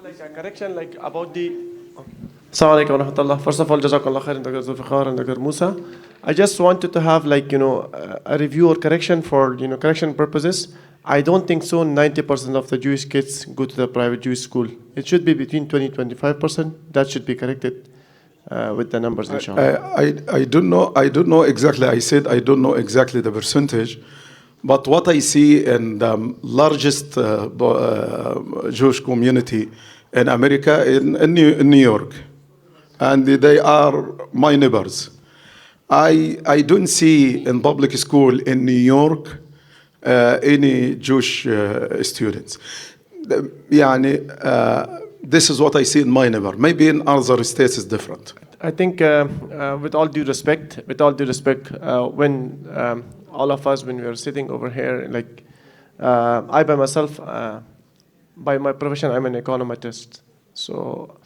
like a correction, like about the. Assalamu alaikum wa rahmatullah. First of all, jazakallah khair, Dr. Zulfiqar and Dr. Musa. I just wanted to have like, a review or correction for, correction purposes. I don't think so 90% of the Jewish kids go to the private Jewish school. It should be between 20-25%. That should be corrected with the numbers, inshallah. I don't know exactly. I said I don't know exactly the percentage. But what I see in the largest Jewish community in America, in New York, and they are my neighbors. I don't see in public school in New York any Jewish students. This is what I see in my neighbor. Maybe in other states it's different. I think, with all due respect, when all of us, when we were sitting over here, like I by myself, by my profession, I'm an economist. So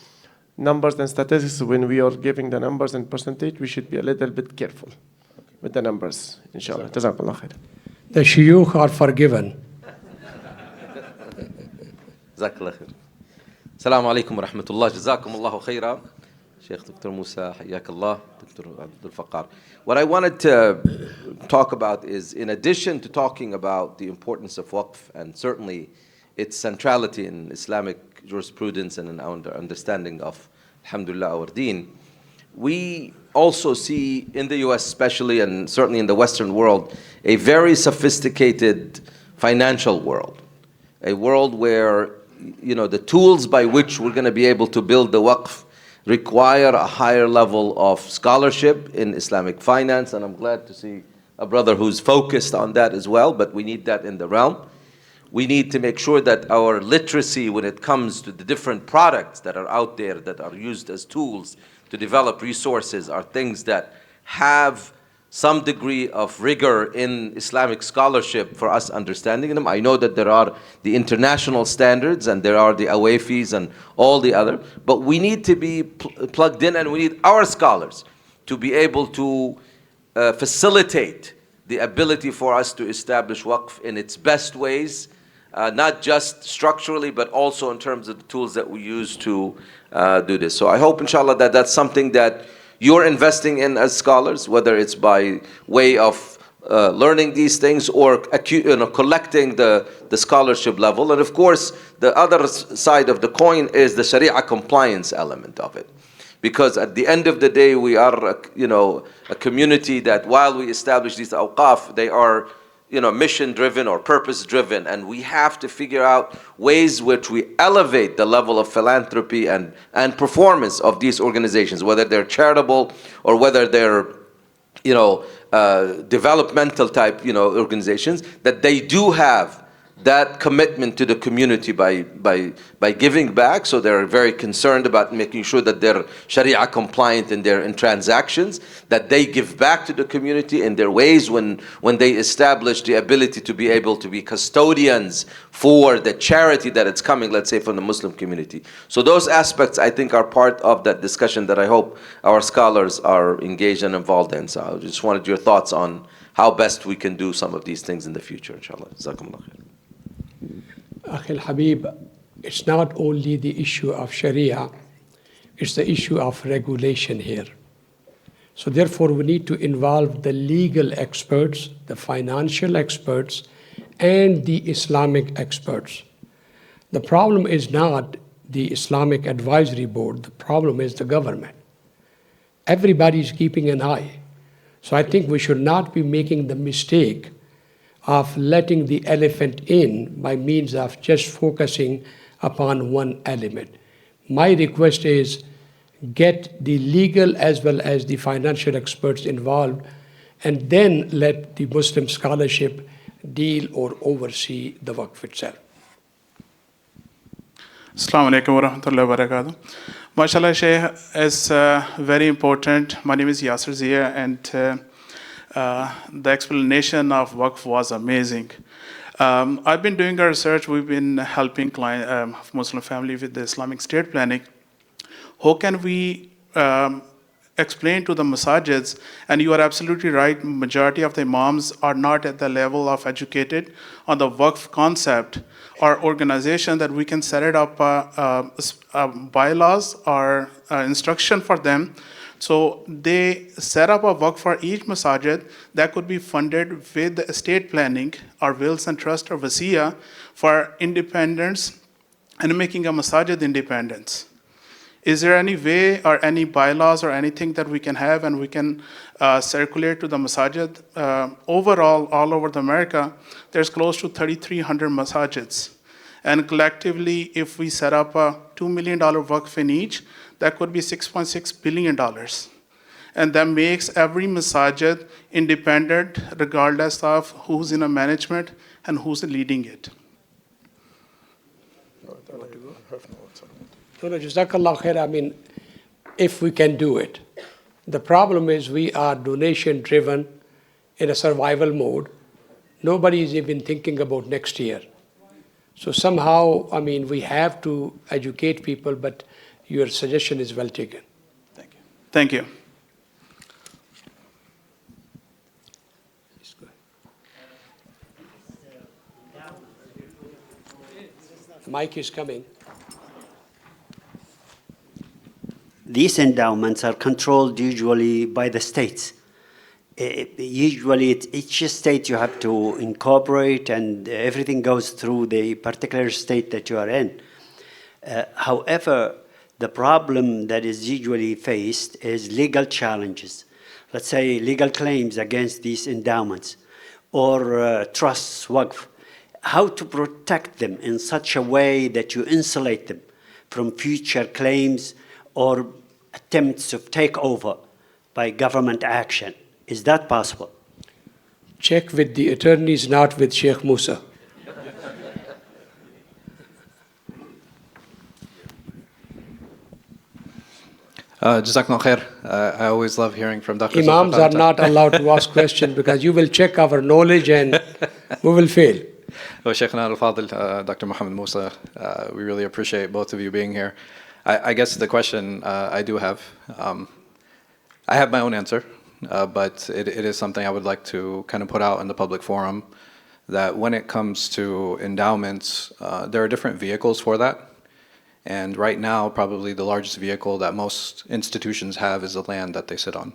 numbers and statistics, when we are giving the numbers and percentage, we should be a little bit careful with the numbers, inshallah. Jazakallah khair. The shuyukh are forgiven. Jazakallah khair. Assalamu alaikum wa rahmatullah. Jazakumullahu khaira. Sheikh Dr. Moussa, hayyakallah, Dr. Zulfiqar. What I wanted to talk about is, in addition to talking about the importance of Waqf and certainly its centrality in Islamic jurisprudence and in our understanding of, alhamdulillah, our deen, we also see in the US especially, and certainly in the Western world, a very sophisticated financial world. A world where, the tools by which we're going to be able to build the Waqf require a higher level of scholarship in Islamic finance, and I'm glad to see a brother who's focused on that as well, but we need that in the realm. We need to make sure that our literacy when it comes to the different products that are out there that are used as tools to develop resources are things that have some degree of rigor in Islamic scholarship for us understanding them. I know that there are the international standards and there are the awafis and all the other, but we need to be plugged in, and we need our scholars to be able to facilitate the ability for us to establish Waqf in its best ways, not just structurally, but also in terms of the tools that we use to do this. So I hope, inshallah, that that's something that you're investing in as scholars, whether it's by way of learning these things or collecting the scholarship level. And of course, the other side of the coin is the Sharia compliance element of it. Because at the end of the day, we are a community that while we establish these awqaf, they are mission driven or purpose driven, and we have to figure out ways which we elevate the level of philanthropy and performance of these organizations, whether they're charitable or whether they're developmental type organizations, that they do have that commitment to the community by giving back. So they're very concerned about making sure that they're Sharia compliant in their transactions, that they give back to the community in their ways when they establish the ability to be able to be custodians for the charity that it's coming, let's say, from the Muslim community. So those aspects, I think, are part of that discussion that I hope our scholars are engaged and involved in. So I just wanted your thoughts on how best we can do some of these things in the future, inshallah. Jazakumullah khair. Akhil Habib, it's not only the issue of Sharia, it's the issue of regulation here. So therefore, we need to involve the legal experts, the financial experts, and the Islamic experts. The problem is not the Islamic Advisory Board, the problem is the government. Everybody's keeping an eye. So I think we should not be making the mistake of letting the elephant in by means of just focusing upon one element. My request is get the legal as well as the financial experts involved, and then let the Muslim scholarship deal or oversee the Waqf itself. Assalamu alaikum wa rahmatullahi wa barakatuh. MashaAllah, Shaykh is very important. My name is Yasir Zia, and the explanation of Waqf was amazing. I've been doing our research. We've been helping Muslim family with the Islamic state planning. How can we explain to the masajids, and you are absolutely right, majority of the imams are not at the level of educated on the Waqf concept or organization that we can set it up bylaws or instruction for them. So they set up a Waqf for each masajid that could be funded with the estate planning or wills and trust or wasiya for independence and making a masajid independence. Is there any way or any bylaws or anything that we can have and we can circulate to the masajid? Overall, all over the America, there's close to 3,300 masajids. And collectively, if we set up a $2 million Waqf in each, that could be $6.6 billion. And that makes every masajid independent regardless of who's in a management and who's leading it. Jazakallah khair. I mean, if we can do it. The problem is we are donation driven in a survival mode. Nobody is even thinking about next year. So somehow, I mean, we have to educate people, but your suggestion is well taken. Thank you. Thank you. The mic is coming. These endowments are controlled usually by the states. Usually, each state you have to incorporate, and everything goes through the particular state that you are in. However, the problem that is usually faced is legal challenges. Let's say legal claims against these endowments or trusts, Waqf. How to protect them in such a way that you insulate them from future claims or attempts of takeover by government action. Is that possible? Check with the attorneys, not with Sheikh Moussa. Jazakallah khair. I always love hearing from Dr. Imams Zulfiqar. are not allowed to ask questions because you will check our knowledge and we will fail. Oh, Shaykhna al-Fadil, Dr. Mohamed Moussa, we really appreciate both of you being here. I guess the question I do have, I have my own answer, but it is something I would like to kind of put out in the public forum, that when it comes to endowments, there are different vehicles for that. And right now, probably the largest vehicle that most institutions have is the land that they sit on.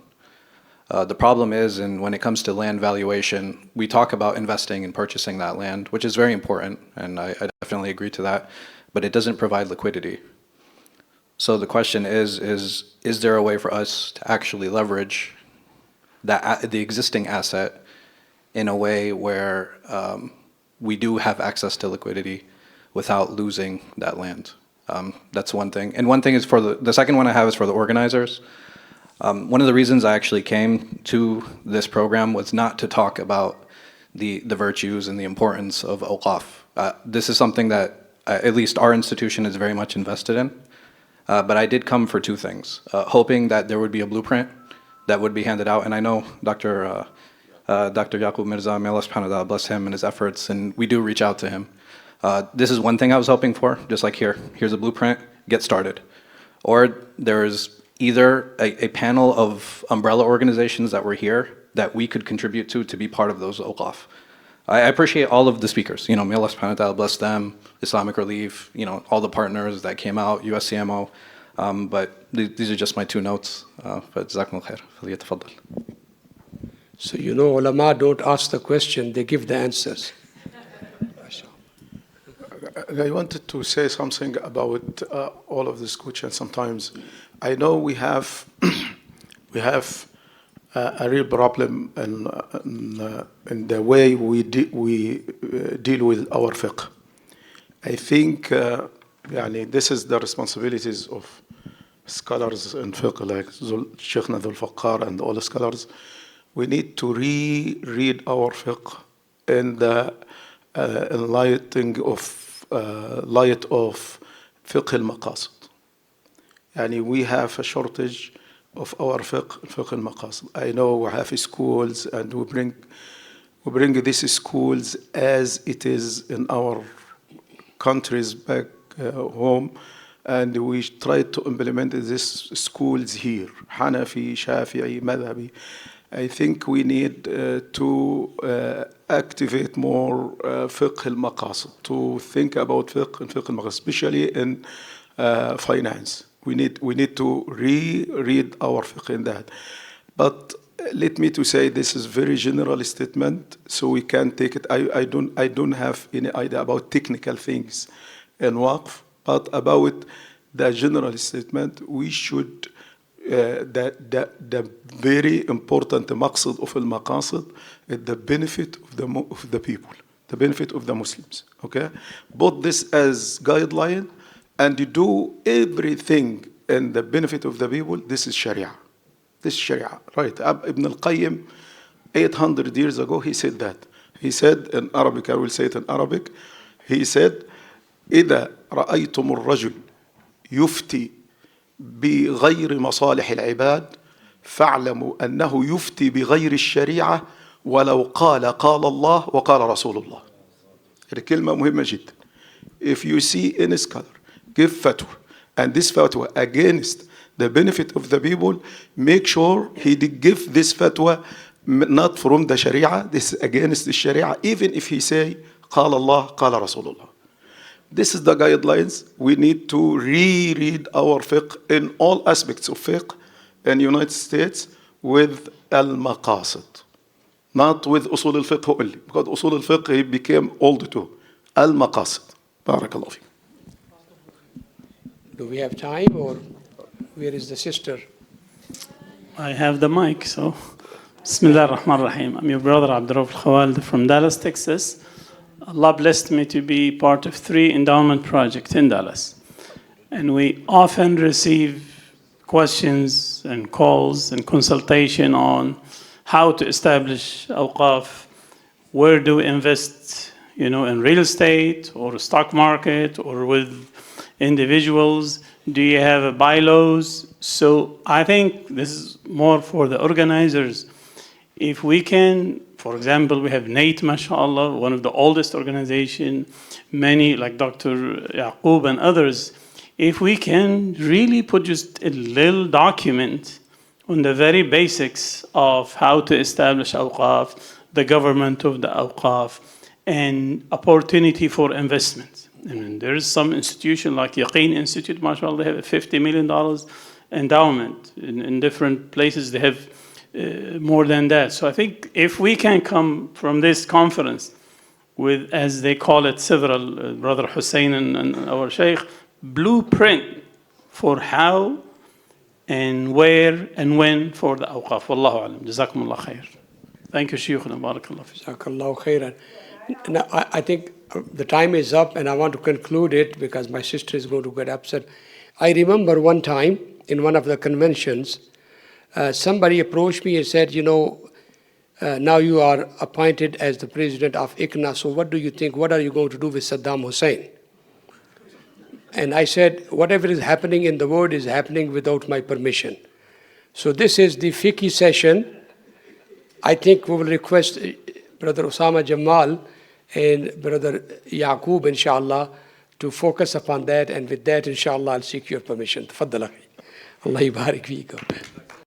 The problem is, and when it comes to land valuation, we talk about investing and purchasing that land, which is very important, and I definitely agree to that, but it doesn't provide liquidity. So the question is there a way for us to actually leverage the existing asset in a way where we do have access to liquidity without losing that land? That's one thing. And one thing is the second one I have is for the organizers. One of the reasons I actually came to this program was not to talk about the virtues and the importance of Waqf. This is something that at least our institution is very much invested in. But I did come for two things, hoping that there would be a blueprint that would be handed out. And I know Dr. Yaqub Mirza, may Allah subhanahu wa ta'ala bless him and his efforts, and we do reach out to him. This is one thing I was hoping for, just like here's a blueprint, get started. Or there's either a panel of umbrella organizations that were here that we could contribute to be part of those Waqf. I appreciate all of the speakers. May Allah subhanahu wa ta'ala bless them, Islamic Relief, all the partners that came out, USCMO. But these are just my two notes. But jazakumullah khair. Falyatafaddal. So ulama don't ask the question, they give the answers. I wanted to say something about all of this questions. Sometimes I know we have a real problem in the way we deal with our fiqh. I think this is the responsibilities of scholars in fiqh like Shaykhna Zulfiqar and all the scholars. We need to reread our fiqh in the light of fiqh al-maqasid. We have a shortage of our fiqh al-maqasid. I know we have schools and we bring these schools as it is in our countries back home, and we tried to implement this schools here, Hanafi, Shafi'i, Madhabi. I think we need to activate more fiqh al-maqasid, to think about fiqh and fiqh al-maqasid, especially in finance. We need to reread our fiqh in that. But let me to say this is very general statement, so we can take it. I don't have any idea about technical things in Waqf, but about the general statement, we should the very important maqsad of al-maqasid is the benefit of the people, the benefit of the Muslims. Okay, put this as guideline, and you do everything in the benefit of the people. This is Sharia. This is Sharia, right? Ibn al-Qayyim, 800 years ago, he said that. He said in Arabic, I will say it in Arabic. He said, إذا رأيتم الرجل يفتي بغير مصالح العباد فاعلموا أنه يفتي بغير الشريعة ولو قال الله وقال رسول الله. الكلمة مهمة جدا. If you see any scholar give fatwa, and this fatwa against the benefit of the people, make sure he did give this fatwa not from the Sharia, this is against the Sharia, even if he say قال الله قال رسول الله. This is the guidelines. We need to reread our fiqh in all aspects of fiqh in the United States with al-maqasid, not with usul al-fiqh only, because usul al-fiqh became old too. Al-maqasid. Barakallahu fiqh. Do we have time, or where is the sister? I have the mic, so Bismillah ar-Rahman ar-Rahim. I'm your brother Abdurrahman Khawalid from Dallas, Texas. Allah blessed me to be part of 3 endowment projects in Dallas. And we often receive questions and calls and consultation on how to establish awqaf, where do we invest, in real estate or stock market or with individuals. Do you have bylaws? So I think this is more for the organizers. If we can, for example, we have NATE, mashallah, one of the oldest organizations, many like Dr. Yaqub and others. If we can really put just a little document on the very basics of how to establish awqaf, the government of the awqaf, and opportunity for investment. And there is some institution like Yaqeen Institute, mashallah, they have a $50 million endowment. In different places they have more than that. So I think if we can come from this conference with, as they call it, several, Brother Hussein and our Shaykh, blueprint for how and where and when for the awqaf. Wallahu alam. Jazakumullah khair. Thank you, Shaykhuna. Barakallah fi. Jazakallahu khairan. Now, I think the time is up, and I want to conclude it because my sister is going to get upset. I remember one time in one of the conventions, somebody approached me and said, now you are appointed as the president of ICNA, so what do you think? What are you going to do with Saddam Hussein? And I said, whatever is happening in the world is happening without my permission. So this is the fiqh session. I think we will request Brother Osama Jamal and Brother Yaqub, inshallah, to focus upon that. And with that, inshallah, I'll seek your permission. Tafaddal akhi. Allah yabarak feekum.